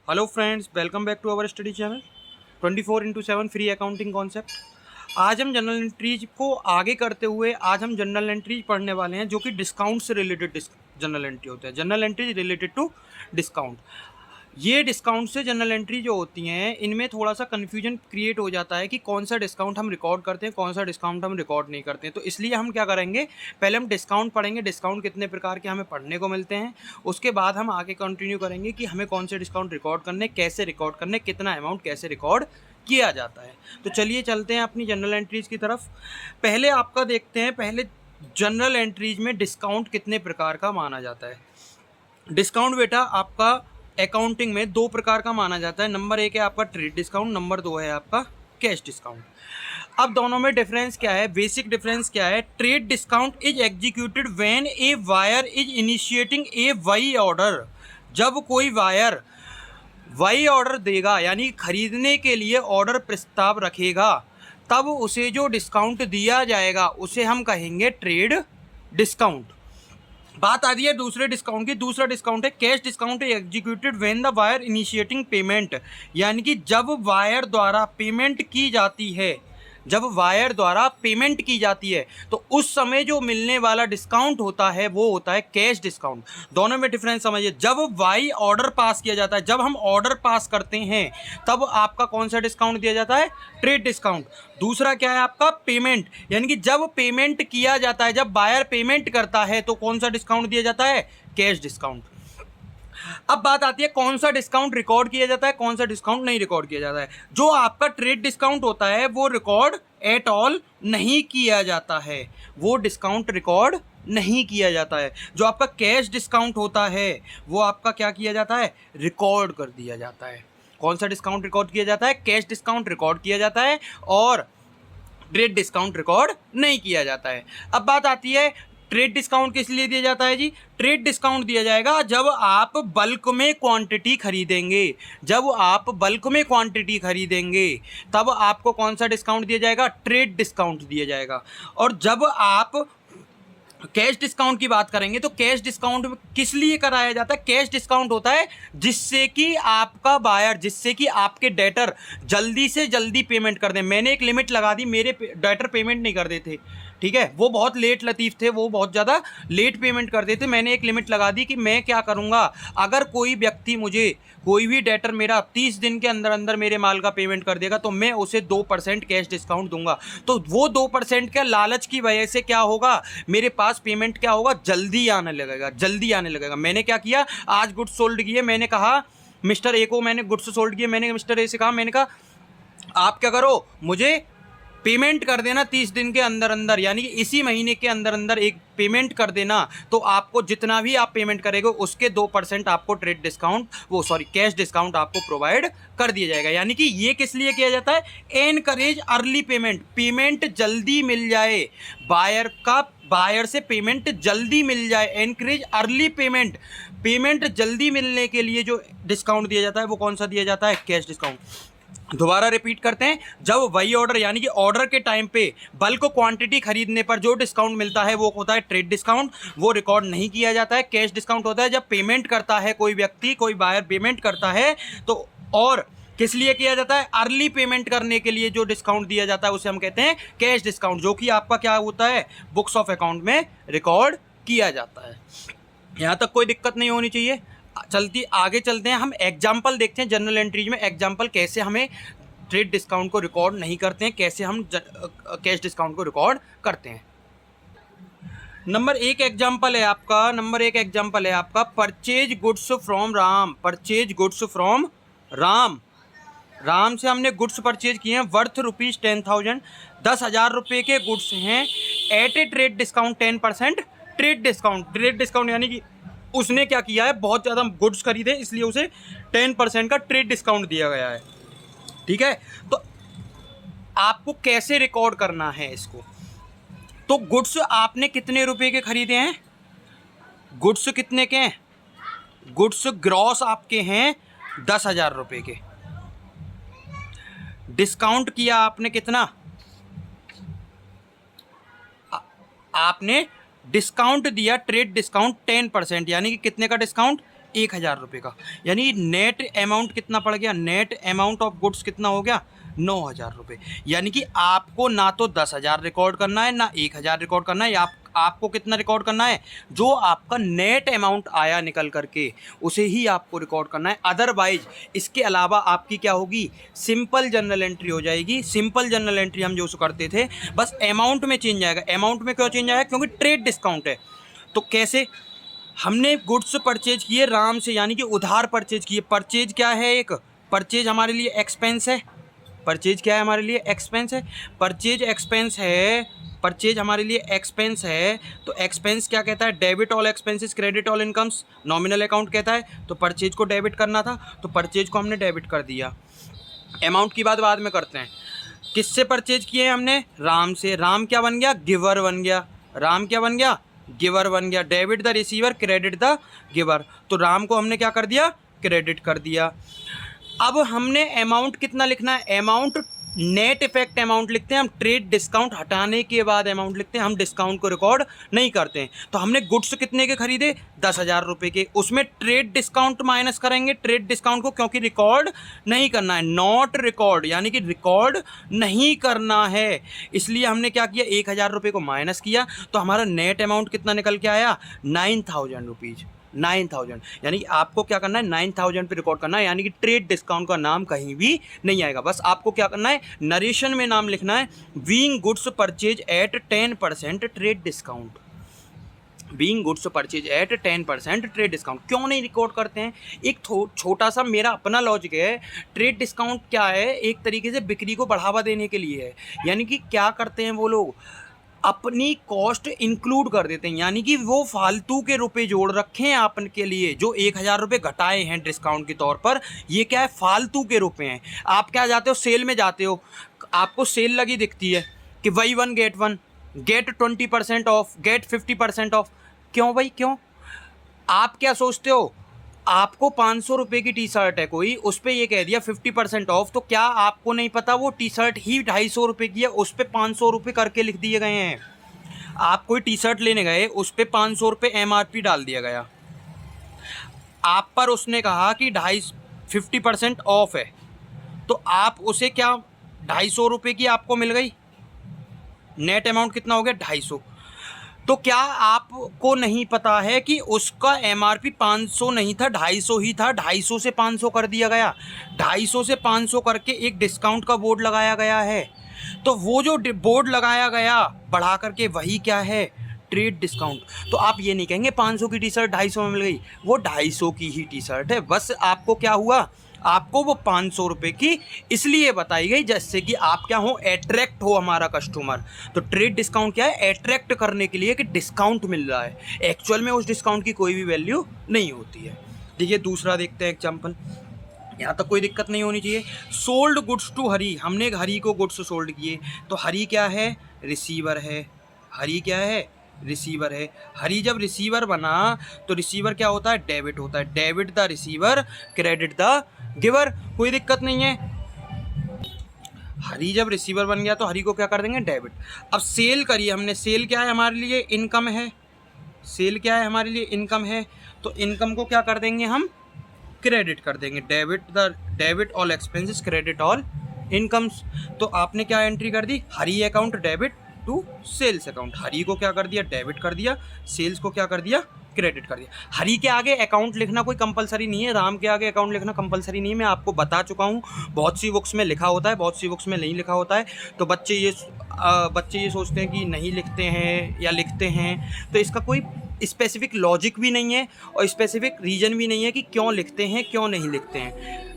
Hello friends, welcome back to our study channel 24/7 free accounting concept. आज हम general entries को आगे करते हुए आज हम जनरल एंट्रीज पढ़ने वाले हैं जो कि डिस्काउंट से रिलेटेड जनरल एंट्री होते हैं। Journal entries related to discount. ये डिस्काउंट से जनरल एंट्री जो होती हैं इनमें थोड़ा सा कन्फ्यूजन क्रिएट हो जाता है कि कौन सा डिस्काउंट हम रिकॉर्ड करते हैं, कौन सा डिस्काउंट हम रिकॉर्ड नहीं करते हैं। तो इसलिए हम क्या करेंगे, पहले हम डिस्काउंट पढ़ेंगे, डिस्काउंट कितने प्रकार के हमें पढ़ने को मिलते हैं। उसके बाद हम आगे कंटिन्यू करेंगे कि हमें कौन से डिस्काउंट रिकॉर्ड करने, कैसे रिकॉर्ड करने, कितना अमाउंट कैसे रिकॉर्ड किया जाता है। तो चलिए चलते हैं अपनी जनरल एंट्रीज की तरफ। पहले आपका देखते हैं, पहले जनरल एंट्रीज में डिस्काउंट कितने प्रकार का माना जाता है। डिस्काउंट बेटा आपका अकाउंटिंग में दो प्रकार का माना जाता है। नंबर एक है आपका ट्रेड डिस्काउंट, नंबर दो है आपका कैश डिस्काउंट। अब दोनों में डिफरेंस क्या है, बेसिक डिफरेंस क्या है। Trade discount is executed when a buyer is initiating a buy order. जब कोई वायर वाई ऑर्डर देगा यानी खरीदने के लिए ऑर्डर प्रस्ताव रखेगा, तब उसे जो डिस्काउंट दिया जाएगा उसे हम कहेंगे ट्रेड डिस्काउंट। बात आ रही है दूसरे डिस्काउंट की। दूसरा डिस्काउंट है cash discount, executed when the wire initiating payment. यानी कि जब वायर द्वारा पेमेंट की जाती है, जब वायर द्वारा पेमेंट की जाती है तो उस समय जो मिलने वाला डिस्काउंट होता है वो होता है कैश डिस्काउंट। दोनों में डिफरेंस समझिए। जब वाई ऑर्डर पास किया जाता है, जब हम ऑर्डर पास करते हैं तब आपका कौन सा डिस्काउंट दिया जाता है, ट्रेड डिस्काउंट। दूसरा क्या है आपका पेमेंट, यानी कि जब पेमेंट किया जाता है, जब बायर पेमेंट करता है तो कौन सा डिस्काउंट दिया जाता है, कैश डिस्काउंट। अब बात आती है कौन सा डिस्काउंट रिकॉर्ड किया जाता है, कौन सा डिस्काउंट नहीं रिकॉर्ड किया जाता है। जो आपका ट्रेड डिस्काउंट होता है वो रिकॉर्ड एट ऑल नहीं किया जाता है, वो डिस्काउंट रिकॉर्ड नहीं किया जाता है। जो आपका कैश डिस्काउंट होता है वो आपका क्या किया जाता है, रिकॉर्ड कर दिया जाता है। कौन सा डिस्काउंट रिकॉर्ड किया जाता है, कैश डिस्काउंट रिकॉर्ड किया जाता है और ट्रेड डिस्काउंट रिकॉर्ड नहीं किया जाता है। अब बात आती है ट्रेड डिस्काउंट किस लिए दिया जाता है जी। ट्रेड डिस्काउंट दिया जाएगा जब आप बल्क में क्वांटिटी खरीदेंगे। जब आप बल्क में क्वांटिटी खरीदेंगे तब आपको कौन सा डिस्काउंट दिया जाएगा, ट्रेड डिस्काउंट दिया जाएगा। और जब आप कैश डिस्काउंट की बात करेंगे तो कैश डिस्काउंट किस लिए कराया जाता है, कैश डिस्काउंट होता है जिससे कि आपका बायर, जिससे कि आपके डेटर जल्दी से जल्दी पेमेंट कर दें। मैंने एक लिमिट लगा दी, मेरे डेटर पेमेंट नहीं कर देते, ठीक है, वो बहुत लेट लतीफ़ थे, वो बहुत ज़्यादा लेट पेमेंट कर देते। मैंने एक लिमिट लगा दी कि मैं क्या करूँगा, अगर कोई व्यक्ति मुझे, कोई भी डेटर मेरा 30 दिन के अंदर अंदर मेरे माल का पेमेंट कर देगा तो मैं उसे 2% कैश डिस्काउंट दूंगा। तो वो 2% के लालच की वजह से क्या होगा, मेरे पास पेमेंट क्या होगा, जल्दी आने लगेगा, जल्दी आने लगेगा। मैंने क्या किया, आज गुड्स सोल्ड किए, मैंने कहा मिस्टर ए को, मैंने गुड्स सोल्ड किए, मैंने मिस्टर ए से कहा, मैंने कहा आप क्या करो, मुझे पेमेंट कर देना 30 दिन के अंदर अंदर, यानी कि इसी महीने के अंदर अंदर एक पेमेंट कर देना। तो आपको जितना भी आप पेमेंट करेंगे उसके 2% आपको ट्रेड डिस्काउंट, वो सॉरी कैश डिस्काउंट आपको प्रोवाइड कर दिया जाएगा। यानी कि ये किस लिए किया जाता है, एनकरेज अर्ली पेमेंट, पेमेंट जल्दी मिल जाए, बायर का, बायर से पेमेंट जल्दी मिल जाए, एनकरेज अर्ली पेमेंट। पेमेंट जल्दी मिलने के लिए जो डिस्काउंट दिया जाता है वो कौन सा दिया जाता है, कैश डिस्काउंट। दोबारा रिपीट करते हैं, जब वही ऑर्डर यानी कि ऑर्डर के टाइम पे बल्क क्वांटिटी खरीदने पर जो डिस्काउंट मिलता है वो होता है ट्रेड डिस्काउंट, वो रिकॉर्ड नहीं किया जाता है। कैश डिस्काउंट होता है जब पेमेंट करता है कोई व्यक्ति, कोई बायर पेमेंट करता है तो, और किस लिए किया जाता है, अर्ली पेमेंट करने के लिए जो डिस्काउंट दिया जाता है उसे हम कहते हैं कैश डिस्काउंट, जो कि आपका क्या होता है, बुक्स ऑफ अकाउंट में रिकॉर्ड किया जाता है। यहाँ तक कोई दिक्कत नहीं होनी चाहिए। आगे चलते हैं, हम एग्जाम्पल देखते हैं जनरल एंट्रीज में, एग्जाम्पल कैसे हमें ट्रेड डिस्काउंट को रिकॉर्ड नहीं करते हैं, कैसे हम कैश डिस्काउंट को रिकॉर्ड करते हैं। नंबर एक एग्जाम्पल है आपका purchase goods from Ram. Purchase goods from Ram, Ram से हमने गुड्स परचेज किए हैं वर्थ ₹10,000, 10,000 रुपये के गुड्स हैं, at a trade discount 10%। Trade discount यानी कि उसने क्या किया है, बहुत ज़्यादा गुड्स खरीदे इसलिए उसे 10% का ट्रेड डिस्काउंट दिया गया है, ठीक है। तो आपको कैसे रिकॉर्ड करना है इसको, तो गुड्स आपने कितने रुपए के खरीदे हैं, गुड्स कितने के हैं, गुड्स ग्रॉस आपके हैं 10,000 रुपये के, डिस्काउंट किया आपने कितना, आपने डिस्काउंट दिया ट्रेड डिस्काउंट 10%, यानी कि कितने का डिस्काउंट, 1000 रुपये का, यानी नेट अमाउंट कितना पड़ गया, नेट अमाउंट ऑफ गुड्स कितना हो गया 9000 रुपये। यानी कि आपको ना तो 10,000 रिकॉर्ड करना है ना 1000 रिकॉर्ड करना है, आपको कितना रिकॉर्ड करना है, जो आपका नेट अमाउंट आया निकल करके उसे ही आपको रिकॉर्ड करना है। अदरवाइज इसके अलावा आपकी क्या होगी, सिंपल जर्नल एंट्री हो जाएगी। सिंपल जर्नल एंट्री हम जो करते थे बस अमाउंट में चेंज आएगा। अमाउंट में क्यों चेंज आएगा, क्योंकि ट्रेड डिस्काउंट है। तो कैसे, हमने गुड्स परचेज किए राम से, यानी कि उधार परचेज किए। परचेज क्या है, एक परचेज हमारे लिए एक्सपेंस है। परचेज क्या है हमारे लिए, एक्सपेंस है। परचेज एक्सपेंस है, परचेज हमारे लिए एक्सपेंस है। तो एक्सपेंस क्या कहता है, debit all expenses credit all incomes, nominal account कहता है। तो परचेज को डेबिट करना था, तो परचेज को हमने डेबिट कर दिया। अमाउंट की बात बाद में करते हैं। किससे परचेज किए हमने, राम से। राम क्या बन गया, गिवर बन गया। राम क्या बन गया, गिवर बन गया। Debit the receiver credit the giver, तो राम को हमने क्या कर दिया, क्रेडिट कर दिया। अब हमने अमाउंट कितना लिखना है, अमाउंट नेट इफेक्ट अमाउंट लिखते हैं हम, ट्रेड डिस्काउंट हटाने के बाद अमाउंट लिखते हैं हम, डिस्काउंट को रिकॉर्ड नहीं करते हैं। तो हमने गुड्स कितने के खरीदे, 10,000 रुपये के, उसमें ट्रेड डिस्काउंट माइनस करेंगे, ट्रेड डिस्काउंट को, क्योंकि रिकॉर्ड नहीं करना है, नॉट रिकॉर्ड, यानी कि रिकॉर्ड नहीं करना है। इसलिए हमने क्या किया, 1000 रुपये को माइनस किया, तो हमारा नेट अमाउंट कितना निकल के आया, 9000 रुपीज़। 9000, यानी कि आपको क्या करना है, 9000 पे रिकॉर्ड करना है, यानी कि ट्रेड डिस्काउंट का नाम कहीं भी नहीं आएगा। बस आपको क्या करना है, नरेशन में नाम लिखना है, being goods purchase at 10% trade discount. Being goods purchase at 10% trade discount. क्यों नहीं रिकॉर्ड करते हैं, एक छोटा सा मेरा अपना लॉजिक है। ट्रेड डिस्काउंट क्या है, एक तरीके से बिक्री को बढ़ावा देने के लिए है। यानी कि क्या करते हैं वो लोग, अपनी कॉस्ट इंक्लूड कर देते हैं, यानी कि वो फालतू के रुपए जोड़ रखे हैं आपके लिए, जो 1000 रुपये घटाए हैं डिस्काउंट के तौर पर, ये क्या है, फालतू के रुपए हैं। आप क्या जाते हो, सेल में जाते हो, आपको सेल लगी दिखती है कि buy 1 get 1, get 20% off, get 50% off. क्यों भाई, क्यों? आप क्या सोचते हो, आपको 500 रुपये की टी शर्ट है कोई, उस पर ये कह दिया 50% ऑफ, तो क्या आपको नहीं पता वो टी शर्ट ही 250 रुपये की है, उस पर 500 रुपये करके लिख दिए गए हैं। आप कोई टी शर्ट लेने गए, उस पर 500 रुपये MRP डाल दिया गया, आप पर उसने कहा कि 50% ऑफ है, तो आप उसे क्या 250 रुपये की आपको मिल गई, नेट अमाउंट कितना हो गया, 250। तो क्या आपको नहीं पता है कि उसका MRP 500 नहीं था, 250 ही था, 250 से 500 कर दिया गया, 250 से 500 करके एक डिस्काउंट का बोर्ड लगाया गया है। तो वो जो बोर्ड लगाया गया बढ़ा करके, वही क्या है, ट्रेड डिस्काउंट। तो आप ये नहीं कहेंगे 500 की टी शर्ट 250 में मिल गई, वो 250 की ही टी शर्ट है। बस आपको क्या हुआ, आपको वो 500 रुपये की इसलिए बताई गई जिससे कि आप क्या हो, अट्रैक्ट हो हमारा कस्टमर। तो ट्रेड डिस्काउंट क्या है, अट्रैक्ट करने के लिए कि डिस्काउंट मिल रहा है, एक्चुअल में उस डिस्काउंट की कोई भी वैल्यू नहीं होती है। देखिए दूसरा देखते हैं एग्जाम्पल, यहाँ तक कोई दिक्कत नहीं होनी चाहिए। सोल्ड गुड्स टू हरी, हमने हरी को गुड्स सोल्ड किए, तो हरी क्या है, रिसीवर है। हरी क्या है, रिसीवर है। हरी जब रिसीवर बना तो रिसीवर क्या होता है, डेबिट होता है। Debit the receiver credit the giver, कोई दिक्कत नहीं है। हरी जब रिसीवर बन गया तो हरी को क्या कर देंगे, डेबिट। अब सेल करिए हमने, सेल क्या है हमारे लिए, इनकम है। सेल क्या है हमारे लिए, इनकम है। तो इनकम को क्या कर देंगे हम, क्रेडिट कर देंगे। Debit all expenses credit all incomes. तो आपने क्या एंट्री कर दी, Hari account debit to sales account. Hari को क्या कर दिया, डेबिट कर दिया, सेल्स को क्या कर दिया, क्रेडिट कर दिया। हरी के आगे अकाउंट लिखना कोई कंपलसरी नहीं है, राम के आगे अकाउंट लिखना कंपलसरी नहीं है। मैं आपको बता चुका हूँ, बहुत सी बुक्स में लिखा होता है, बहुत सी बुक्स में नहीं लिखा होता है। तो बच्चे ये सोचते हैं कि नहीं लिखते हैं या लिखते हैं, तो इसका कोई स्पेसिफिक लॉजिक भी नहीं है और स्पेसिफिक रीज़न भी नहीं है कि क्यों लिखते हैं क्यों नहीं लिखते हैं।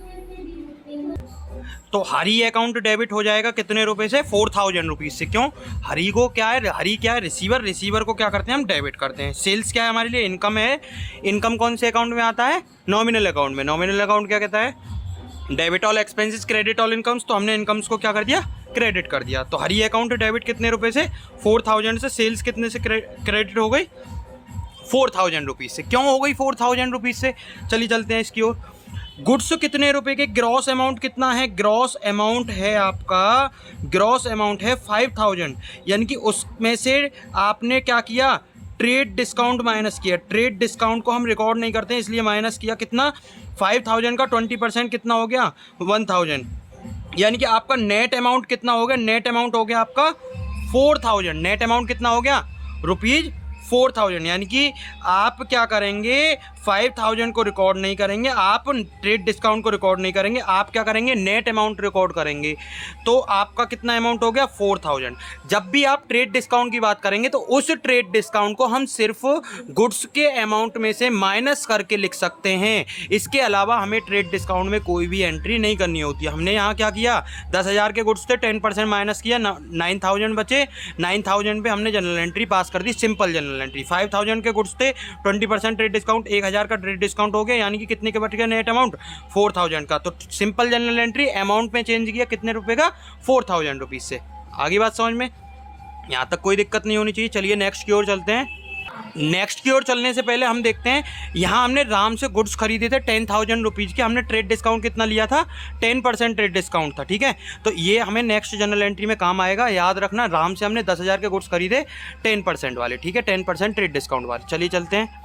तो हरी अकाउंट डेबिट हो जाएगा कितने रुपए से, 4000 रुपीज़ से। क्यों, हरी को क्या है, हरी क्या है, रिसीवर। रिसीवर को क्या करते हैं हम, डेबिट करते हैं। सेल्स क्या है हमारे लिए, इनकम है। इनकम कौन से अकाउंट में आता है, नॉमिनल अकाउंट में। नॉमिनल अकाउंट क्या कहता है, debit all expenses credit all incomes. तो हमने इनकम्स को क्या कर दिया, क्रेडिट कर दिया। तो हरी अकाउंट डेबिट कितने रुपए से, 4000 से। सेल्स कितने से क्रेडिट हो गई, 4000 रुपीज़ से। क्यों हो गई 4000 रुपीज़ से, चलिए चलते हैं इसकी ओर। गुड्स कितने रुपए के, ग्रॉस अमाउंट कितना है, ग्रॉस अमाउंट है आपका, ग्रॉस अमाउंट है 5000, यानी कि उसमें से आपने क्या किया, ट्रेड डिस्काउंट माइनस किया, ट्रेड डिस्काउंट को हम रिकॉर्ड नहीं करते हैं इसलिए माइनस किया। कितना? 5000 का 20% कितना हो गया? 1000। यानी कि आपका नेट अमाउंट कितना हो गया? नेट अमाउंट हो गया आपका 4000। नेट अमाउंट कितना हो गया? रुपीज़ 4000। यानी कि आप क्या करेंगे? 5000 को रिकॉर्ड नहीं करेंगे, आप ट्रेड डिस्काउंट को रिकॉर्ड नहीं करेंगे, आप क्या करेंगे? नेट अमाउंट रिकॉर्ड करेंगे। तो आपका कितना अमाउंट हो गया? 4000। जब भी आप ट्रेड डिस्काउंट की बात करेंगे तो उस ट्रेड डिस्काउंट को हम सिर्फ गुड्स के अमाउंट में से माइनस करके लिख सकते हैं। इसके अलावा हमें ट्रेड डिस्काउंट में कोई भी एंट्री नहीं करनी होती है। हमने यहाँ क्या किया? 10,000 के गुड्स थे, 10% माइनस किया, 9000 बचे। 9000 पे हमने जनरल एंट्री पास कर दी, सिंपल जनरल एंट्री। 5000 के गुड्स थे, 20% ट्रेड डिस्काउंट, 1000 का ट्रेड डिस्काउंट हो गया, यानी कि कितने के बच गया नेट अमाउंट? 4000 का। तो सिंपल जनरल एंट्री अमाउंट में चेंज किया, कितने रुपए का? 4000 रुपीज़ से। आगे बात समझ में? यहाँ तक कोई दिक्कत नहीं होनी चाहिए। चलिए नेक्स्ट की ओर चलते हैं। नेक्स्ट की ओर चलने से पहले हम देखते हैं, यहाँ हमने राम से गुड्स खरीदे थे 10,000 रुपीज़ के। हमने ट्रेड डिस्काउंट कितना लिया था? 10% ट्रेड डिस्काउंट था, ठीक है। तो ये हमें नेक्स्ट जनरल एंट्री में काम आएगा। याद रखना, राम से हमने 10,000 के गुड्स खरीदे 10% वाले, ठीक है, 10% ट्रेड डिस्काउंट वाले। चलिए चलते हैं।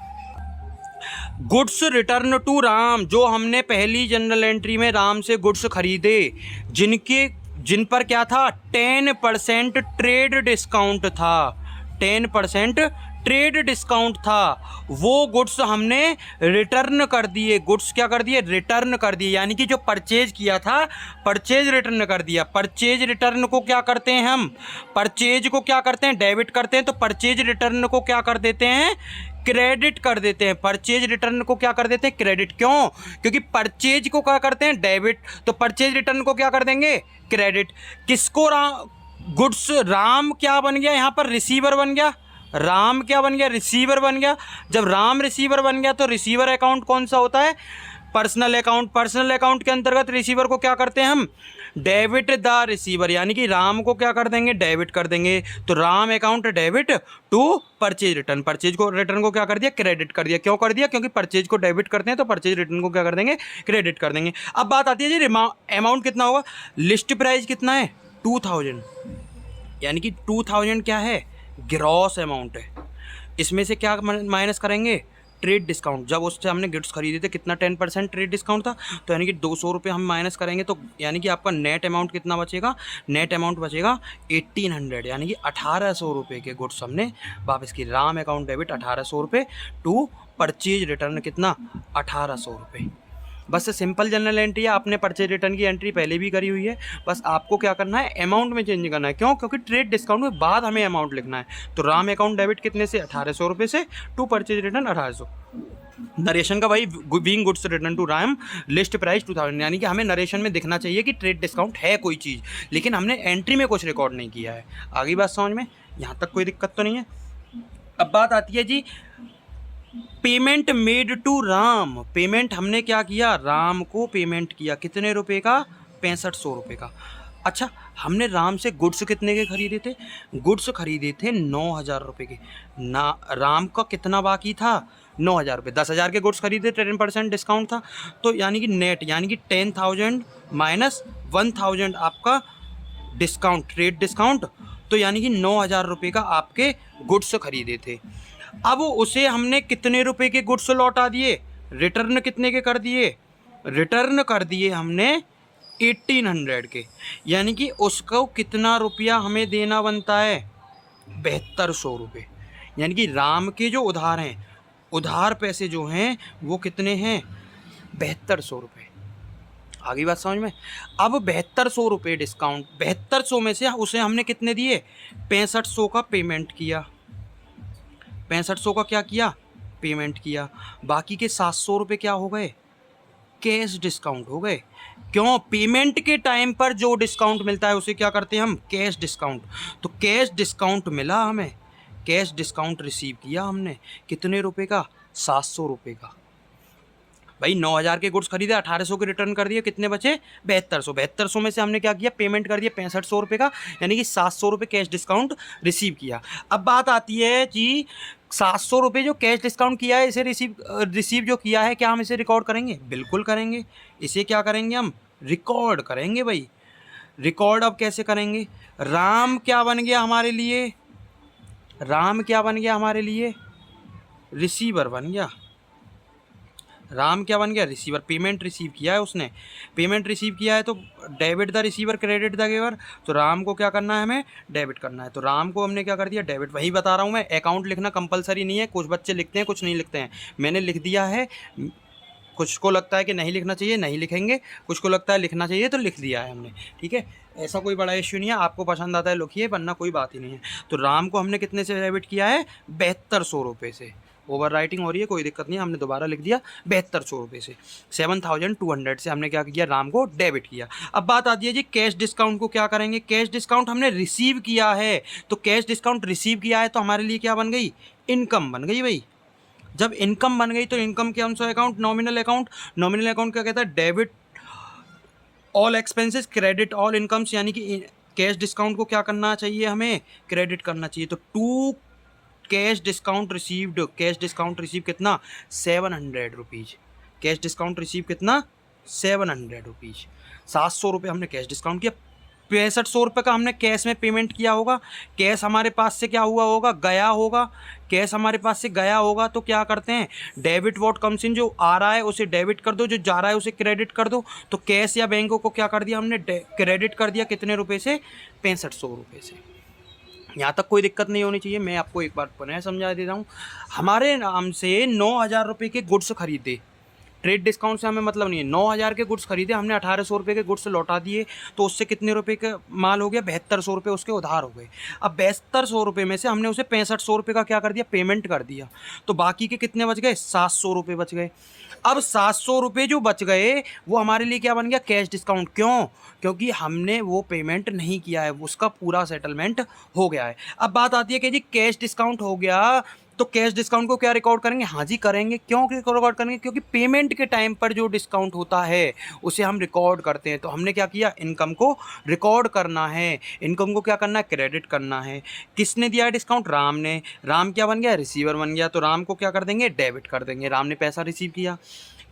गुड्स रिटर्न टू राम, जो हमने पहली जनरल एंट्री में राम से गुड्स खरीदे, जिन पर क्या था? 10% ट्रेड डिस्काउंट था, 10% ट्रेड डिस्काउंट था। वो गुड्स हमने रिटर्न कर दिए। गुड्स क्या कर दिए? रिटर्न कर दिए। यानी कि जो परचेज किया था, परचेज रिटर्न कर दिया। परचेज रिटर्न को क्या करते हैं हम? परचेज को क्या करते हैं? डेबिट करते हैं। तो परचेज रिटर्न को क्या कर देते हैं? क्रेडिट कर देते हैं। परचेज रिटर्न को क्या कर देते हैं? क्रेडिट। क्यों? क्योंकि परचेज को क्या करते हैं? डेबिट। तो परचेज रिटर्न को क्या कर देंगे? क्रेडिट। किसको? गुड्स, राम क्या बन गया यहाँ पर? रिसीवर बन गया। राम क्या बन गया? रिसीवर बन गया। जब राम रिसीवर बन गया तो रिसीवर अकाउंट कौन सा होता है? Personal account. पर्सनल अकाउंट के अंतर्गत रिसीवर को क्या करते हैं हम? Debit the receiver. यानी कि राम को क्या कर देंगे? डेबिट कर देंगे। तो Ram account debit to purchase return. Purchase को रिटर्न को क्या कर दिया? क्रेडिट कर दिया। क्यों कर दिया? क्योंकि परचेज को डेबिट करते हैं तो परचेज रिटर्न को क्या कर देंगे? क्रेडिट कर देंगे। अब बात आती है जी अमाउंट कितना होगा? लिस्ट प्राइस कितना है? 2000। यानी कि 2000 क्या है? ग्रॉस अमाउंट है। इसमें से क्या माइनस करेंगे? Trade discount. जब उससे हमने गिफ्ट्स खरीदे थे कितना 10% ट्रेड डिस्काउंट था, तो यानी कि 200 रुपये हम माइनस करेंगे तो यानी कि आपका नेट अमाउंट कितना बचेगा? नेट अमाउंट बचेगा 1800, यानी कि 1800 रुपये के गुड्स हमने वापस की। राम अकाउंट डेबिट 1800 रुपये टू परचेज रिटर्न कितना? 1800 रुपये। बस सिंपल जनरल एंट्री है। आपने परचेज रिटर्न की एंट्री पहले भी करी हुई है, बस आपको क्या करना है? अमाउंट में चेंज करना है। क्यों? क्योंकि ट्रेड डिस्काउंट के बाद हमें अमाउंट लिखना है। तो राम अकाउंट डेबिट कितने से? 1800 रुपये से टू परचेज रिटर्न 1800। नरेशन का भाई being goods return to Ram list price 2000, यानी कि हमें नरेशन में दिखना चाहिए कि ट्रेड डिस्काउंट है कोई चीज़, लेकिन हमने एंट्री में कुछ रिकॉर्ड नहीं किया है। आगे बात समझ में? यहाँ तक कोई दिक्कत तो नहीं है। अब बात आती है जी payment made to Ram. Payment हमने क्या किया? राम को पेमेंट किया। कितने रुपए का? 6500 रुपये का। अच्छा, हमने राम से गुड्स कितने के खरीदे थे? गुड्स खरीदे थे 9000 रुपये के ना। राम का कितना बाकी था? 9000 रुपये। 10,000 के गुड्स खरीदे, 10% डिस्काउंट था, तो यानी कि नेट, यानी कि 10,000 माइनस 1000 आपका डिस्काउंट, ट्रेड डिस्काउंट, तो यानी कि 9000 रुपये का आपके गुड्स खरीदे थे। अब उसे हमने कितने रुपए के गुड्स लौटा दिए? रिटर्न कितने के कर दिए? रिटर्न कर दिए हमने 1800 के। यानी कि उसको कितना रुपया हमें देना बनता है? 7200 रुपये। यानी कि राम के जो उधार हैं, उधार पैसे जो हैं वो कितने हैं? 7200 रुपये। आगे बात समझ में? अब 7200 रुपये डिस्काउंट, 7200 में से उसे हमने कितने दिए? 6500 का पेमेंट किया। 6500 का क्या किया? पेमेंट किया। बाकी के 700 रुपये क्या हो गए? कैश डिस्काउंट हो गए। क्यों? पेमेंट के टाइम पर जो डिस्काउंट मिलता है उसे क्या करते हैं हम? Cash discount. तो कैश डिस्काउंट मिला हमें, कैश डिस्काउंट रिसीव किया हमने। कितने रुपए का? 700 रुपये का। भाई 9000 के गुड्स खरीदे, 1800 के रिटर्न कर दिए, कितने बचे? 7200। 7200 में से हमने क्या किया? पेमेंट कर दिया 6500 रुपये का, यानी कि 700 रुपये कैश डिस्काउंट रिसीव किया। अब बात आती है जी 700 रुपये जो कैश डिस्काउंट किया है, इसे रिसीव जो किया है, क्या हम इसे रिकॉर्ड करेंगे? बिल्कुल करेंगे। इसे क्या करेंगे हम? रिकॉर्ड करेंगे भाई। रिकॉर्ड अब कैसे करेंगे? राम क्या बन गया हमारे लिए? राम क्या बन गया हमारे लिए, रिसीवर बन गया। राम क्या बन गया, रिसीवर। पेमेंट रिसीव किया है उसने, पेमेंट रिसीव किया है तो debit the receiver credit the giver. तो राम को क्या करना है, हमें डेबिट करना है। तो राम को हमने क्या कर दिया, डेबिट। वही बता रहा हूँ मैं, अकाउंट लिखना कंपलसरी नहीं है, कुछ बच्चे लिखते हैं कुछ नहीं लिखते हैं, मैंने लिख दिया है। कुछ को लगता है कि नहीं लिखना चाहिए, नहीं लिखेंगे, कुछ को लगता है लिखना चाहिए तो लिख दिया है हमने, ठीक है। ऐसा कोई बड़ा इश्यू नहीं है, आपको पसंद आता है लिखिए, वरना कोई बात ही नहीं है। तो राम को हमने कितने से डेबिट किया है, 7200 रुपये से। ओवर राइटिंग हो रही है, कोई दिक्कत नहीं है, हमने दोबारा लिख दिया 7200 रुपये से। 7200 से हमने क्या किया, राम को डेबिट किया। अब बात आती है जी कैश डिस्काउंट को क्या करेंगे। कैश डिस्काउंट हमने रिसीव किया है, तो कैश डिस्काउंट रिसीव किया है तो हमारे लिए क्या बन गई, इनकम बन गई भाई। जब इनकम बन गई तो इनकम के अनुसार account, nominal account. Nominal account क्या कहता है, debit all expenses credit all incomes, यानी कि कैश डिस्काउंट को क्या करना चाहिए, हमें क्रेडिट करना चाहिए। तो to cash discount received, cash discount receive कितना, 700 रुपीज़। कैश डिस्काउंट रिसीव कितना, 700 रुपीज़। 700 रुपये हमने कैश डिस्काउंट किया। 6500 रुपये का हमने कैश में पेमेंट किया होगा। कैश हमारे पास से क्या हुआ होगा, गया होगा। कैश हमारे पास से गया होगा तो क्या करते हैं, डेबिट वॉट कम्स इन, जो आ रहा है उसे डेबिट कर दो, जो जा रहा है उसे क्रेडिट कर दो। तो कैश या बैंकों को क्या कर दिया हमने, क्रेडिट कर दिया। कितने रुपए से, 6500 रुपये से। यहाँ तक कोई दिक्कत नहीं होनी चाहिए। मैं आपको एक बार पुनः समझा देता हूँ। हमारे नाम से 9000 रुपये के गुड्स खरीदे, ट्रेड डिस्काउंट से हमें मतलब नहीं है। 9000 के गुड्स खरीदे हमने, 1800 रुपये के गुड्स लौटा दिए, तो उससे कितने रुपए का माल हो गया, 7200 रुपये उसके उधार हो गए। अब 7200 रुपये में से हमने उसे 6500 रुपये का क्या कर दिया, पेमेंट कर दिया। तो बाकी के कितने बच गए, 700 रुपये बच गए। अब 700 रुपये जो बच गए वो हमारे लिए क्या बन गया, कैश डिस्काउंट। क्यों, क्योंकि हमने वो पेमेंट नहीं किया है, उसका पूरा सेटलमेंट हो गया है। अब बात आती है कि जी कैश डिस्काउंट हो गया तो कैश डिस्काउंट को क्या रिकॉर्ड करेंगे, हाँ जी करेंगे। क्यों रिकॉर्ड करेंगे, क्योंकि पेमेंट के टाइम पर जो डिस्काउंट होता है उसे हम रिकॉर्ड करते हैं। तो हमने क्या किया, इनकम को रिकॉर्ड करना है, इनकम को क्या करना है, क्रेडिट करना है। किसने दिया है डिस्काउंट, राम ने। राम क्या बन गया, रिसीवर बन गया। तो राम को क्या कर देंगे, डेबिट कर देंगे। राम ने पैसा रिसीव किया।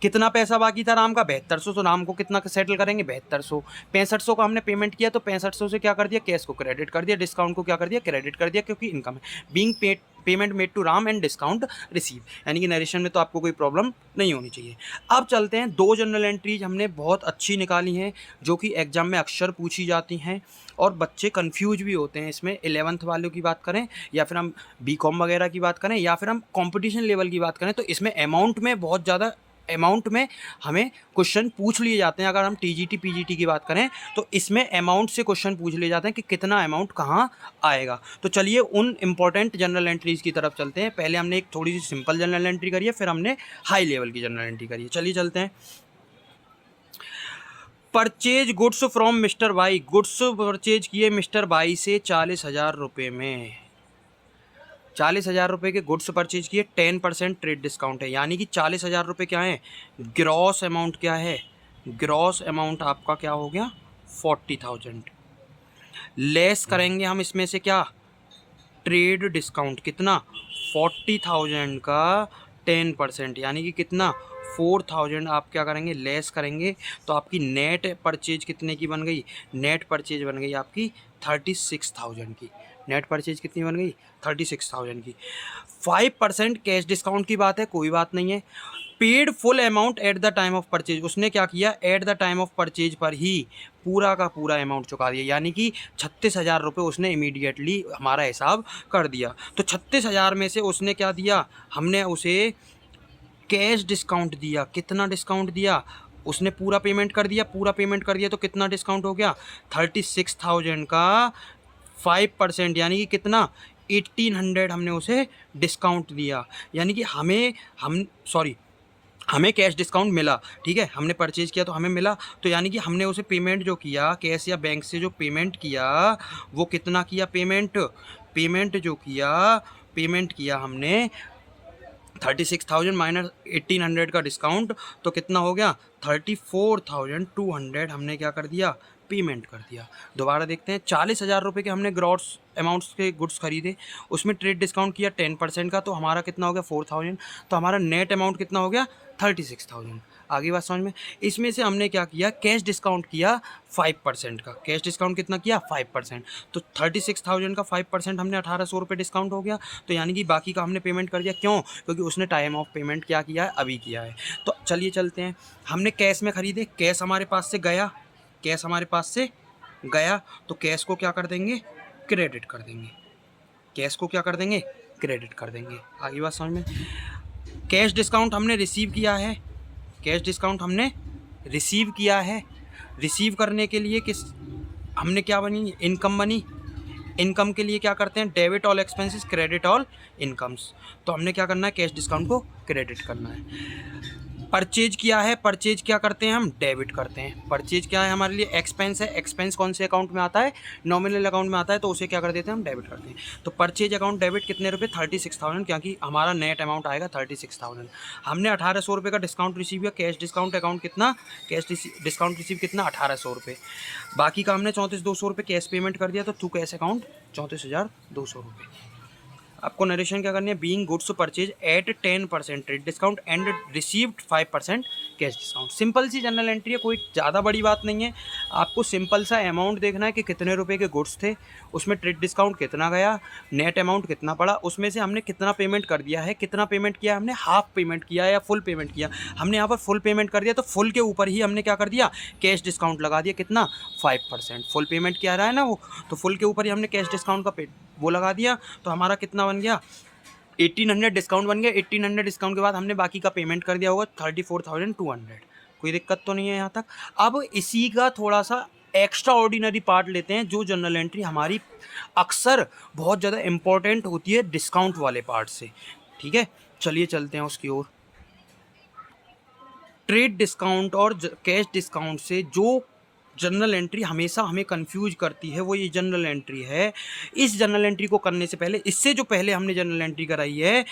कितना पैसा बाकी था राम का, 7200। तो राम को कितना सेटल करेंगे, 7200। 6500 का हमने पेमेंट किया तो 6500 से क्या कर दिया, कैश को क्रेडिट कर दिया, डिस्काउंट को क्या कर दिया, क्रेडिट कर दिया, क्योंकि इनकम है। Being paid, payment made to Ram and discount receive, यानी कि नरेशन में तो आपको कोई प्रॉब्लम नहीं होनी चाहिए। अब चलते हैं, दो जनरल एंट्रीज हमने बहुत अच्छी निकाली हैं जो कि एग्जाम में अक्सर पूछी जाती हैं और बच्चे कंफ्यूज भी होते हैं इसमें। 11th वालों की बात करें या फिर हम बीकॉम वगैरह की बात करें या फिर हम कंपटीशन लेवल की बात करें, तो इसमें अमाउंट में बहुत ज़्यादा अमाउंट में हमें क्वेश्चन पूछ लिए जाते हैं। अगर हम टीजीटी पीजीटी की बात करें तो इसमें अमाउंट से क्वेश्चन पूछ लिए जाते हैं कि कितना अमाउंट कहाँ आएगा। तो चलिए उन इंपॉर्टेंट जनरल एंट्रीज़ की तरफ चलते हैं। पहले हमने एक थोड़ी सी सिंपल जनरल एंट्री करी है, फिर हमने हाई लेवल की जनरल एंट्री करी है। चलिए चलते हैं। Purchase goods from mister by, goods purchase किए मिस्टर बाई से 40,000 रुपये में। 40,000 रुपये के गुड्स परचेज किए, 10% ट्रेड डिस्काउंट है, यानी कि 40,000 रुपये क्या है, ग्रॉस अमाउंट क्या है, ग्रॉस अमाउंट आपका क्या हो गया, 40,000। लेस करेंगे हम इसमें से क्या, ट्रेड डिस्काउंट, कितना, 40,000 का 10%, यानी कि कितना, 4,000 आप क्या करेंगे, लेस करेंगे। तो आपकी नेट परचेज कितने की बन गई, नेट परचेज बन गई आपकी 36,000 की। नेट परचेज कितनी बन गई, 36,000 की। 5% कैश डिस्काउंट की बात है, कोई बात नहीं है। Paid full amount at the time of purchase, उसने क्या किया, at the time of purchase पर ही पूरा का पूरा अमाउंट चुका दिया, यानी कि 36,000 रुपये उसने इमीडिएटली हमारा हिसाब कर दिया। तो 36,000 में से उसने क्या दिया, हमने उसे कैश डिस्काउंट दिया। कितना डिस्काउंट दिया, उसने पूरा पेमेंट कर दिया, पूरा पेमेंट कर दिया तो कितना डिस्काउंट हो गया, 36,000 का 5%, यानी कि कितना, 1,800 हमने उसे डिस्काउंट दिया। यानी कि हमें कैश डिस्काउंट मिला, ठीक है, हमने परचेज़ किया तो हमें मिला। तो यानी कि हमने उसे पेमेंट जो किया कैश या बैंक से जो पेमेंट किया वो कितना किया, पेमेंट किया हमने 36,000 माइनस 1,800 का डिस्काउंट, तो कितना हो गया, 34,200 हमने क्या कर दिया, पेमेंट कर दिया। दोबारा देखते हैं, 40,000 रुपये के हमने ग्रॉस अमाउंट्स के गुड्स खरीदे, उसमें ट्रेड डिस्काउंट किया 10% का, तो हमारा कितना हो गया, 4,000। तो हमारा नेट अमाउंट कितना हो गया, 36,000। आगे बात समझ में। इसमें से हमने क्या किया, कैश डिस्काउंट किया 5% का। कैश डिस्काउंट कितना किया, 5%। तो 36,000 का 5% हमने 1800 रुपये डिस्काउंट हो गया। तो यानी कि बाकी का हमने पेमेंट कर दिया। क्यों? क्योंकि उसने टाइम ऑफ पेमेंट क्या किया है, अभी किया है। तो चलिए चलते हैं। हमने कैश में ख़रीदे, कैश हमारे पास से गया, कैश हमारे पास से गया, तो कैश को क्या कर देंगे, क्रेडिट कर देंगे। कैश को क्या कर देंगे, क्रेडिट कर देंगे। आगे बात समझ में। कैश डिस्काउंट हमने रिसीव किया है, कैश डिस्काउंट हमने रिसीव किया है। रिसीव करने के लिए किस हमने क्या बनी, इनकम बनी। इनकम के लिए क्या करते हैं, debit all expenses credit all incomes. तो हमने क्या करना है, कैश डिस्काउंट को क्रेडिट करना है। परचेज किया है, परचेज क्या करते हैं हम, डेबिट करते हैं। परचेज क्या है हमारे लिए, एक्सपेंस है। एक्सपेंस कौन से अकाउंट में आता है, नॉमिनल अकाउंट में आता है, तो उसे क्या कर देते हैं हम, डेबिट करते हैं। तो परचेज अकाउंट डेबिट कितने रुपये, 36,000, क्योंकि हमारा नेट अमाउंट आएगा 36,000। हमने 1800 रुपये का डिस्काउंट रिसीव किया। कैश डिस्काउंट अकाउंट कितना, कैश डिस्काउंट रिसीव कितना, 1800 रुपये। बाकी का हमने 34,200 रुपये कैश पेमेंट कर दिया। तो थ्रू कैश अकाउंट 34,200 रुपये। आपको नरेशन क्या करनी है, being goods purchase at 10% trade discount and received 5% cash discount. Simple सी जनरल एंट्री है, कोई ज़्यादा बड़ी बात नहीं है। आपको सिंपल सा अमाउंट देखना है कि कितने रुपए के गुड्स थे, उसमें ट्रेड डिस्काउंट कितना गया, नेट अमाउंट कितना पड़ा, उसमें से हमने कितना पेमेंट कर दिया है। कितना पेमेंट किया हमने, हाफ पेमेंट किया या फुल पेमेंट किया। हमने यहाँ पर फुल पेमेंट कर दिया, तो फुल के ऊपर ही हमने क्या कर दिया, कैश डिस्काउंट लगा दिया। कितना, 5%। फुल पेमेंट क्या रहा है ना वो, तो फुल के ऊपर ही हमने कैश डिस्काउंट का वो लगा दिया। तो हमारा कितना बन गया, 1800 डिस्काउंट बन गया। 1800 डिस्काउंट के बाद हमने बाकी का पेमेंट कर दिया होगा 34,200। कोई दिक्कत तो नहीं है यहाँ तक। अब इसी का थोड़ा सा एक्स्ट्रा ऑर्डिनरी पार्ट लेते हैं, जो जनरल एंट्री हमारी अक्सर बहुत ज़्यादा इंपॉर्टेंट होती है डिस्काउंट वाले पार्ट से। ठीक है, चलिए चलते हैं उसकी ओर। ट्रेड डिस्काउंट और कैश डिस्काउंट से जो जनरल एंट्री हमेशा हमें कंफ्यूज करती है, वो ये जनरल एंट्री है। इस जनरल एंट्री को करने से पहले, इससे जो पहले हमने जनरल एंट्री कराई है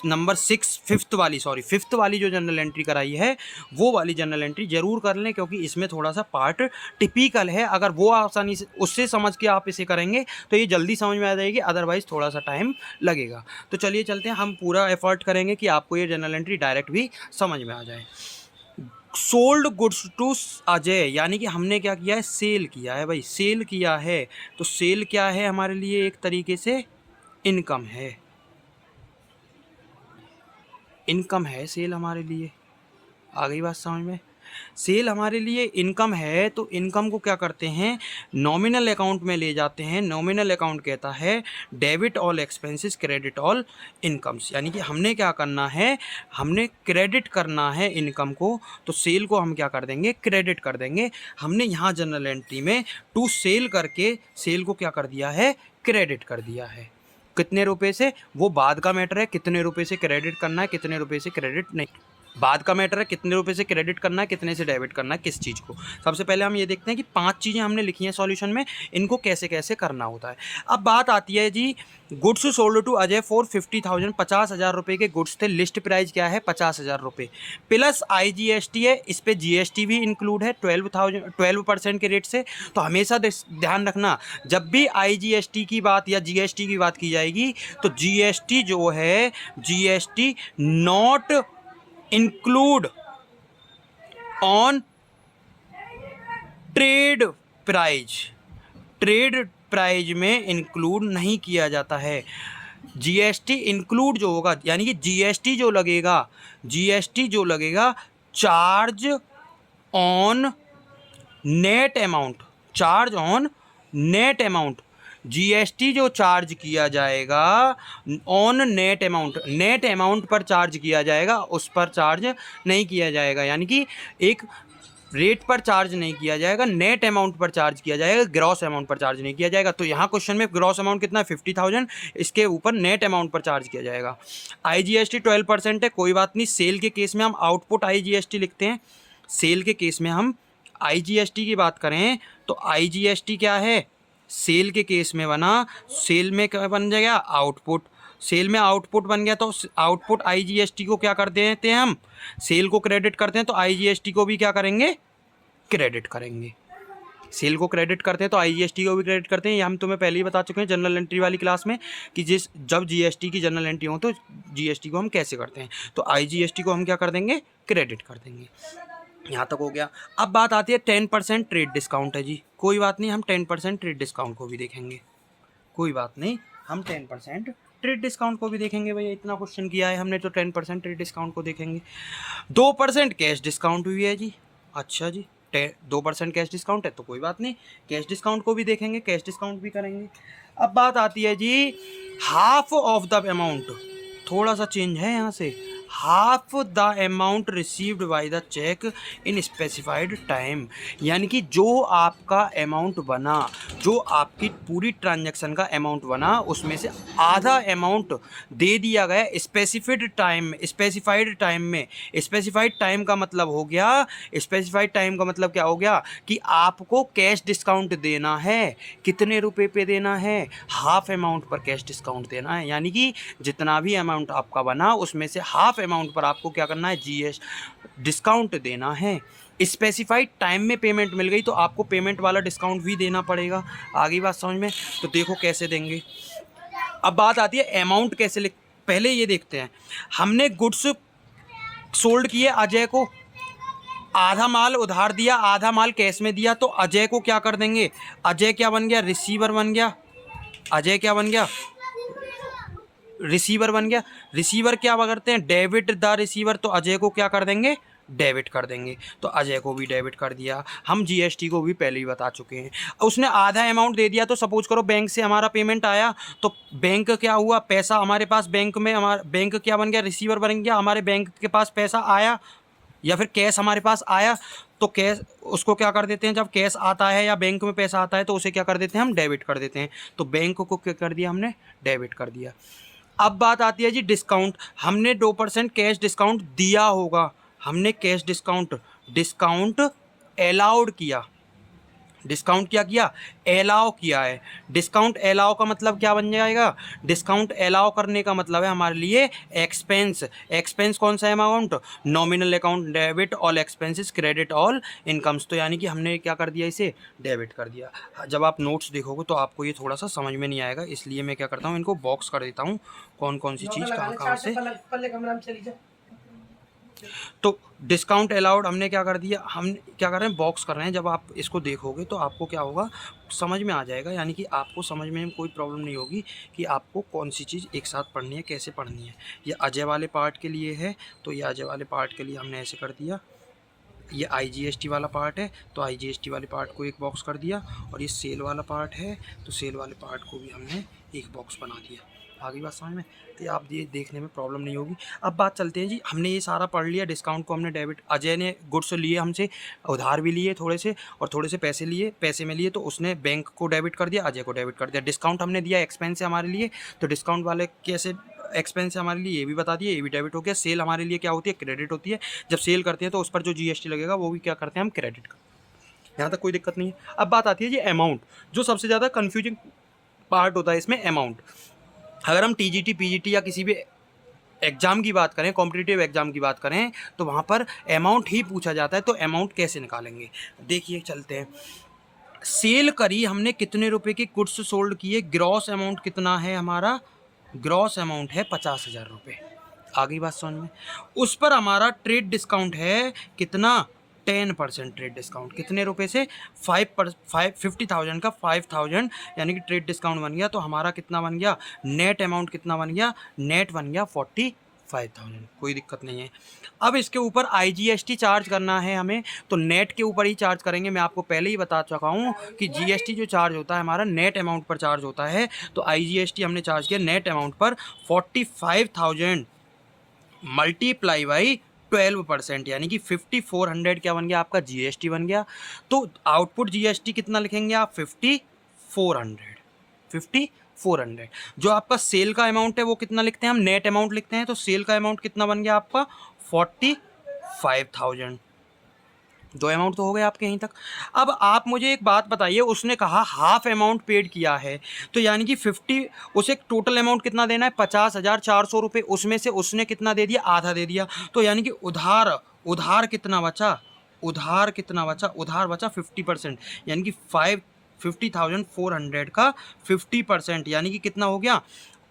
नंबर 6 फिफ्थ वाली जो जनरल एंट्री कराई है, वो वाली जनरल एंट्री ज़रूर कर लें, क्योंकि इसमें थोड़ा सा पार्ट टिपिकल है। अगर वो आसानी से उससे समझ के आप इसे करेंगे तो ये जल्दी समझ में आ जाएगी, अदरवाइज़ थोड़ा सा टाइम लगेगा। तो चलिए चलते हैं, हम पूरा एफर्ट करेंगे कि आपको ये जनरल एंट्री डायरेक्ट भी समझ में आ जाए। सोल्ड गुड्स टू अजय, यानी कि हमने क्या किया है, सेल किया है भाई, सेल किया है। तो सेल क्या है हमारे लिए, एक तरीके से इनकम है, इनकम है सेल हमारे लिए। आ गई बात समझ में। सेल हमारे लिए इनकम है, तो इनकम को क्या करते हैं, नॉमिनल अकाउंट में ले जाते हैं। नॉमिनल अकाउंट कहता है debit all expenses credit all incomes, यानी कि हमने क्या करना है, हमने क्रेडिट करना है इनकम को। तो सेल को हम क्या कर देंगे, क्रेडिट कर देंगे। हमने यहाँ जनरल एंट्री में टू सेल करके सेल को क्या कर दिया है, क्रेडिट कर दिया है। कितने रुपए से, वो बाद का मैटर है, कितने रुपए से क्रेडिट करना है, कितने रुपए से क्रेडिट नहीं, बाद का मैटर है, कितने रुपए से क्रेडिट करना है, कितने से डेबिट करना है, किस चीज़ को। सबसे पहले हम ये देखते हैं कि 5 चीज़ें हमने लिखी हैं सॉल्यूशन में, इनको कैसे कैसे करना होता है। अब बात आती है जी, goods sold to Ajay for 50,000, 50,000 रुपये के गुड्स थे। लिस्ट प्राइस क्या है, 50,000 रुपये प्लस IGST है, इस पर GST भी इंक्लूड है 12% के रेट से। तो हमेशा ध्यान रखना, जब भी IGST की बात या GST की बात की जाएगी, तो GST जो है, GST not include on trade price, trade price में इंक्लूड नहीं किया जाता है। GST इंक्लूड जो होगा, यानी कि GST जो लगेगा, GST जो लगेगा charge on net amount, charge on net amount. GST जो चार्ज किया जाएगा on net amount, net amount पर चार्ज किया जाएगा, उस पर चार्ज नहीं किया जाएगा। यानी कि एक रेट पर चार्ज नहीं किया जाएगा, नेट अमाउंट पर चार्ज किया जाएगा, ग्रॉस अमाउंट पर चार्ज नहीं किया जाएगा। तो यहाँ क्वेश्चन में ग्रॉस अमाउंट कितना है, 50,000, इसके ऊपर नेट अमाउंट पर चार्ज किया जाएगा। IGST 12% है, कोई बात नहीं। सेल के केस में हम आउटपुट IGST लिखते हैं। सेल के केस में हम IGST की बात करें तो IGST क्या है, सेल के केस में बना, सेल में क्या बन जाएगा, आउटपुट। सेल में आउटपुट बन गया, तो आउटपुट IGST को क्या कर देते हैं हम, सेल को क्रेडिट करते हैं, तो IGST को भी क्या करेंगे, क्रेडिट करेंगे। सेल को क्रेडिट करते हैं तो आईजीएसटी को भी क्रेडिट करते हैं। ये हम तुम्हें पहले ही बता चुके हैं जनरल एंट्री वाली क्लास में कि जब जीएसटी की जनरल एंट्री हो तो जीएसटी को हम कैसे करते हैं, तो आईजीएसटी को हम क्या कर देंगे, क्रेडिट कर देंगे। यहाँ तक हो गया। अब बात आती है 10% ट्रेड डिस्काउंट है जी, कोई बात नहीं, हम 10% ट्रेड डिस्काउंट को भी देखेंगे, कोई बात नहीं, हम 10% ट्रेड डिस्काउंट को भी देखेंगे। भैया इतना क्वेश्चन किया है हमने तो 10% ट्रेड डिस्काउंट को देखेंगे। 2% कैश डिस्काउंट हुई है जी, अच्छा जी 2% कैश डिस्काउंट है तो कोई बात नहीं, कैश डिस्काउंट को भी देखेंगे, कैश डिस्काउंट भी करेंगे। अब बात आती है जी हाफ ऑफ द अमाउंट, थोड़ा सा चेंज है यहाँ से, half the amount received by the cheque in specified time, यानी कि जो आपका अमाउंट बना, जो आपकी पूरी ट्रांजैक्शन का अमाउंट बना उसमें से आधा अमाउंट दे दिया गया स्पेसिफाइड टाइम में। स्पेसिफाइड टाइम का मतलब हो गया, स्पेसिफाइड टाइम का मतलब क्या हो गया कि आपको कैश डिस्काउंट देना है, कितने रुपए पे देना है, हाफ अमाउंट पर कैश डिस्काउंट देना है, यानी कि जितना भी अमाउंट आपका बना उसमें से हाफ अमाउंट पर आपको क्या करना है, जीएस डिस्काउंट देना है। स्पेसिफाइड टाइम में पेमेंट मिल गई तो आपको पेमेंट वाला डिस्काउंट भी देना पड़ेगा। आगे बात समझ में, तो देखो कैसे देंगे। अब बात आती है अमाउंट कैसे लिख, पहले ये देखते हैं, हमने गुड्स सोल्ड किए अजय को, आधा माल उधार दिया, आधा माल कैश में दिया, तो अजय को क्या कर देंगे, अजय क्या बन गया, रिसीवर बन गया, अजय क्या बन गया, रिसीवर बन गया। रिसीवर क्या करते हैं, डेबिट द रिसीवर, तो अजय को क्या कर देंगे, डेबिट कर देंगे, तो अजय को भी डेबिट कर दिया। हम जीएसटी को भी पहले ही बता चुके हैं। उसने आधा अमाउंट दे दिया तो सपोज करो बैंक से हमारा पेमेंट आया, तो बैंक क्या हुआ, पैसा हमारे पास बैंक में, हमारा बैंक क्या बन गया, रिसीवर बन गया, हमारे बैंक के पास पैसा आया या फिर कैश हमारे पास आया, तो कैश उसको क्या कर देते हैं, जब कैश आता है या बैंक में पैसा आता है तो उसे क्या कर देते हैं, हम डेबिट कर देते हैं। तो बैंक को क्या कर दिया हमने, डेबिट कर दिया। अब बात आती है जी डिस्काउंट, हमने 2% कैश डिस्काउंट दिया होगा, हमने कैश डिस्काउंट अलाउड किया, डिस्काउंट क्या किया, अलाउ किया है। डिस्काउंट अलाउ का मतलब क्या बन जाएगा, डिस्काउंट अलाउ करने का मतलब है हमारे लिए एक्सपेंस। एक्सपेंस कौन सा amount, nominal account debit all expenses credit all incomes, तो यानी कि हमने क्या कर दिया, इसे डेबिट कर दिया। जब आप नोट्स देखोगे तो आपको ये थोड़ा सा समझ में नहीं आएगा, इसलिए मैं क्या करता हूँ, इनको बॉक्स कर देता हूँ, कौन कौन सी चीज़ कहाँ से। तो डिस्काउंट अलाउड हमने क्या कर दिया, हम क्या कर रहे हैं, बॉक्स कर रहे हैं। जब आप इसको देखोगे तो आपको क्या होगा, समझ में आ जाएगा, यानी कि आपको समझ में कोई प्रॉब्लम नहीं होगी कि आपको कौन सी चीज़ एक साथ पढ़नी है, कैसे पढ़नी है। ये अजय वाले पार्ट के लिए है, तो ये अजय वाले पार्ट के लिए हमने ऐसे कर दिया। ये आईजीएसटी वाला पार्ट है तो आईजीएसटी वाले पार्ट को एक बॉक्स कर दिया, और ये सेल वाला पार्ट है तो सेल वाले पार्ट को भी हमने एक बॉक्स बना दिया। आगे बात समझ में, तो आप ये देखने में प्रॉब्लम नहीं होगी। अब बात चलते हैं जी, हमने ये सारा पढ़ लिया, डिस्काउंट को हमने डेबिट, अजय ने गुड्स लिए हमसे, उधार भी लिए थोड़े से और थोड़े से पैसे लिए, पैसे में लिए तो उसने बैंक को डेबिट कर दिया, अजय को डेबिट कर दिया। डिस्काउंट हमने दिया एक्सपेंस है हमारे लिए, तो डिस्काउंट वाले कैसे एक्सपेंस है हमारे लिए, ये भी बता दिए, ये भी डेबिट हो गया। सेल हमारे लिए क्या होती है, क्रेडिट होती है। जब सेल करते हैं तो उस पर जो जीएसटी लगेगा वो भी क्या करते हैं, हम क्रेडिट करते हैं। यहाँ तक कोई दिक्कत नहीं है। अब बात आती है जी अमाउंट, जो सबसे ज़्यादा कन्फ्यूजिंग पार्ट होता है इसमें, अमाउंट। अगर हम टीजीटी पीजीटी या किसी भी एग्ज़ाम की बात करें, कॉम्पिटिटिव एग्ज़ाम की बात करें, तो वहाँ पर अमाउंट ही पूछा जाता है। तो अमाउंट कैसे निकालेंगे, देखिए चलते हैं। सेल करी हमने, कितने रुपए के गुड्स सोल्ड किए, ग्रॉस अमाउंट कितना है हमारा, ग्रॉस अमाउंट है 50,000 रुपये। आगे बात समझ में। उस पर हमारा ट्रेड डिस्काउंट है कितना, 10% ट्रेड डिस्काउंट, कितने रुपए से, 50,000 का 5,000, यानी कि ट्रेड डिस्काउंट बन गया। तो हमारा कितना बन गया, नेट अमाउंट कितना बन गया, नेट बन गया 45,000, कोई दिक्कत नहीं है। अब इसके ऊपर आईजीएसटी चार्ज करना है हमें, तो नेट के ऊपर ही चार्ज करेंगे। मैं आपको पहले ही बता चुका हूँ कि जीएसटी जो चार्ज होता है हमारा नेट अमाउंट पर चार्ज होता है। तो आईजीएसटी हमने चार्ज किया नेट अमाउंट पर 45,000 मल्टीप्लाई बाई 12%, यानी कि 5400 क्या बन गया आपका, जीएसटी बन गया। तो आउटपुट जीएसटी कितना लिखेंगे आप, 5400। जो आपका सेल का अमाउंट है वो कितना लिखते हैं हम, नेट अमाउंट लिखते हैं। तो सेल का अमाउंट कितना बन गया आपका, 45,000। दो अमाउंट तो हो गए आपके यहीं तक। अब आप मुझे एक बात बताइए, उसने कहा हाफ अमाउंट पेड किया है, तो यानी कि 50, उसे टोटल अमाउंट कितना देना है, 50,400 रुपये। उसमें से उसने कितना दे दिया, आधा दे दिया। तो यानी कि उधार कितना बचा, उधार कितना बचा, उधार बचा 50%, यानी कि 50,400 का 50%, यानी कि कितना हो गया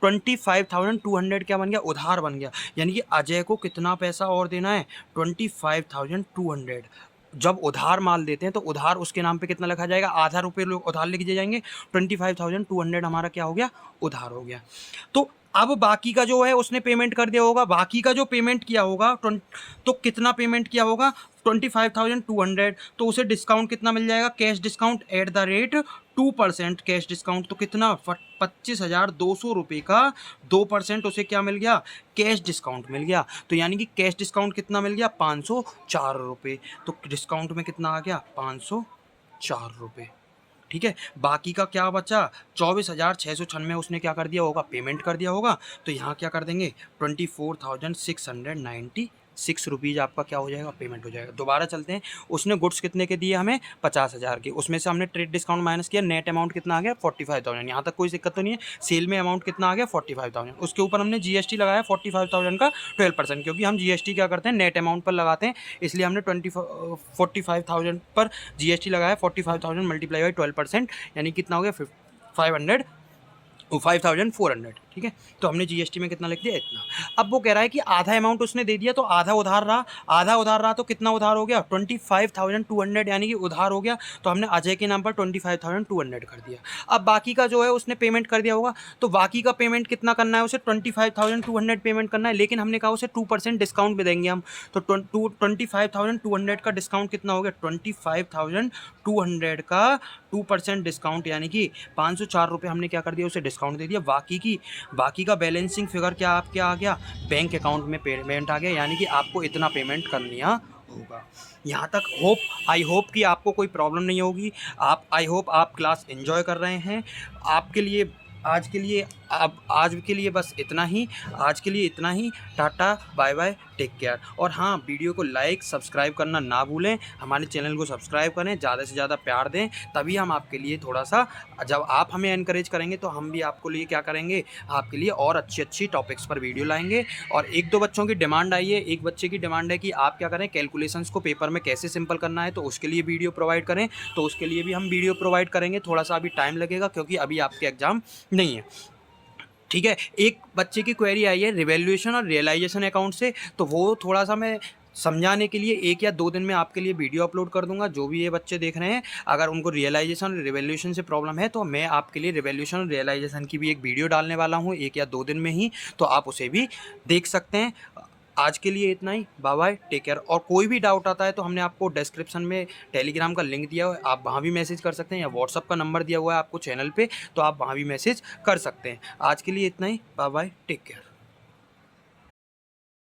25,200 क्या बन गया, उधार बन गया। यानी कि अजय को कितना पैसा और देना है, 25,200। जब उधार माल देते हैं तो उधार उसके नाम पे कितना लिखा जाएगा, आधा रुपये लोग उधार लिख दिए जाएंगे, 25,200 हमारा क्या हो गया, उधार हो गया। तो अब बाकी का जो है उसने पेमेंट कर दिया होगा, बाकी का जो पेमेंट किया होगा तो कितना पेमेंट किया होगा 25,200, तो उसे डिस्काउंट कितना मिल जाएगा, cash discount at the rate 2%, cash discount तो कितना 25,200 रुपये का 2% उसे क्या मिल गया, कैश डिस्काउंट मिल गया। तो यानी कि कैश डिस्काउंट कितना मिल गया 504 रुपये, तो डिस्काउंट में कितना आ गया 504 रुपये। ठीक है, बाकी का क्या बचा 24,696 उसने क्या कर दिया होगा, पेमेंट कर दिया होगा। तो यहाँ क्या कर देंगे 24,696 रुपीज़ आपका क्या हो जाएगा, पेमेंट हो जाएगा। दोबारा चलते हैं, उसने गुड्स कितने के दिए हमें 50,000 के, उसमें से हमने ट्रेड डिस्काउंट माइनस किया, नेट अमाउंट कितना आ गया 45,000। यहाँ तक कोई दिक्कत तो नहीं है। सेल में अमाउंट कितना आ गया 45,000, उसके ऊपर हमने जीएसटी लगाया 45,000 का 12%, क्योंकि हम जीएसटी क्या करते हैं नेट अमाउंट पर लगाते हैं, इसलिए हमने 45,000 पर जीएसटी लगाया, 45,000 मल्टीप्लाई बाई 12%, यानी कितना हो गया 5,400। ठीक है, तो हमने जीएसटी में कितना लिख दिया, इतना। अब वो कह रहा है कि आधा अमाउंट उसने दे दिया तो आधा उधार रहा, आधा उधार रहा तो कितना उधार हो गया 25,200, यानी कि उधार हो गया। तो हमने अजय के नाम पर 25,200 कर दिया। अब बाकी का जो है उसने पेमेंट कर दिया होगा, तो बाकी का पेमेंट कितना करना है उसे 25,200 पेमेंट करना है, लेकिन हमने कहा उसे 2% डिस्काउंट भी देंगे हम। तो 25,200 का डिस्काउंट कितना हो गया, 25,200 का 2% डिस्काउंट, यानी कि 504 रुपये हमने क्या कर दिया, उसे डिस्काउंट दे दिया। बाकी का बैलेंसिंग फिगर क्या आपके आ गया, बैंक अकाउंट में पेमेंट आ गया, यानी कि आपको इतना पेमेंट करना होगा। यहाँ तक आई होप कि आपको कोई प्रॉब्लम नहीं होगी। आई होप आप क्लास एंजॉय कर रहे हैं। आपके लिए आज के लिए बस इतना ही, आज के लिए इतना ही। Tata bye bye, take care. और हाँ, वीडियो को लाइक सब्सक्राइब करना ना भूलें, हमारे चैनल को सब्सक्राइब करें, ज़्यादा से ज़्यादा प्यार दें, तभी हम आपके लिए थोड़ा सा, जब आप हमें एनकरेज करेंगे तो हम भी आपको लिए क्या करेंगे, आपके लिए और अच्छी टॉपिक्स पर वीडियो लाएंगे। और एक दो बच्चों की डिमांड आई है, एक बच्चे की डिमांड है कि आप क्या करें, कैलकुलेशंस को पेपर में कैसे सिंपल करना है, तो उसके लिए वीडियो प्रोवाइड करें। तो उसके लिए भी हम वीडियो प्रोवाइड करेंगे, थोड़ा सा अभी टाइम लगेगा क्योंकि अभी आपके एग्ज़ाम नहीं है। ठीक है, एक बच्चे की क्वेरी आई है रिवैल्यूएशन और रियलाइजेशन अकाउंट से, तो वो थोड़ा सा मैं समझाने के लिए 1 या 2 दिन में आपके लिए वीडियो अपलोड कर दूंगा। जो भी ये बच्चे देख रहे हैं, अगर उनको रियलाइजेशन और रिवैल्यूएशन से प्रॉब्लम है तो मैं आपके लिए रिवैल्यूएशन और रियलाइजेशन की भी एक वीडियो डालने वाला हूँ 1 या 2 दिन में ही, तो आप उसे भी देख सकते हैं। आज के लिए इतना ही, बाय बाय, टेक केयर। और कोई भी डाउट आता है तो हमने आपको डिस्क्रिप्शन में टेलीग्राम का लिंक दिया हुआ है, आप वहाँ भी मैसेज कर सकते हैं, या व्हाट्सअप का नंबर दिया हुआ है आपको चैनल पे, तो आप वहाँ भी मैसेज कर सकते हैं। आज के लिए इतना ही, बाय बाय, टेक केयर।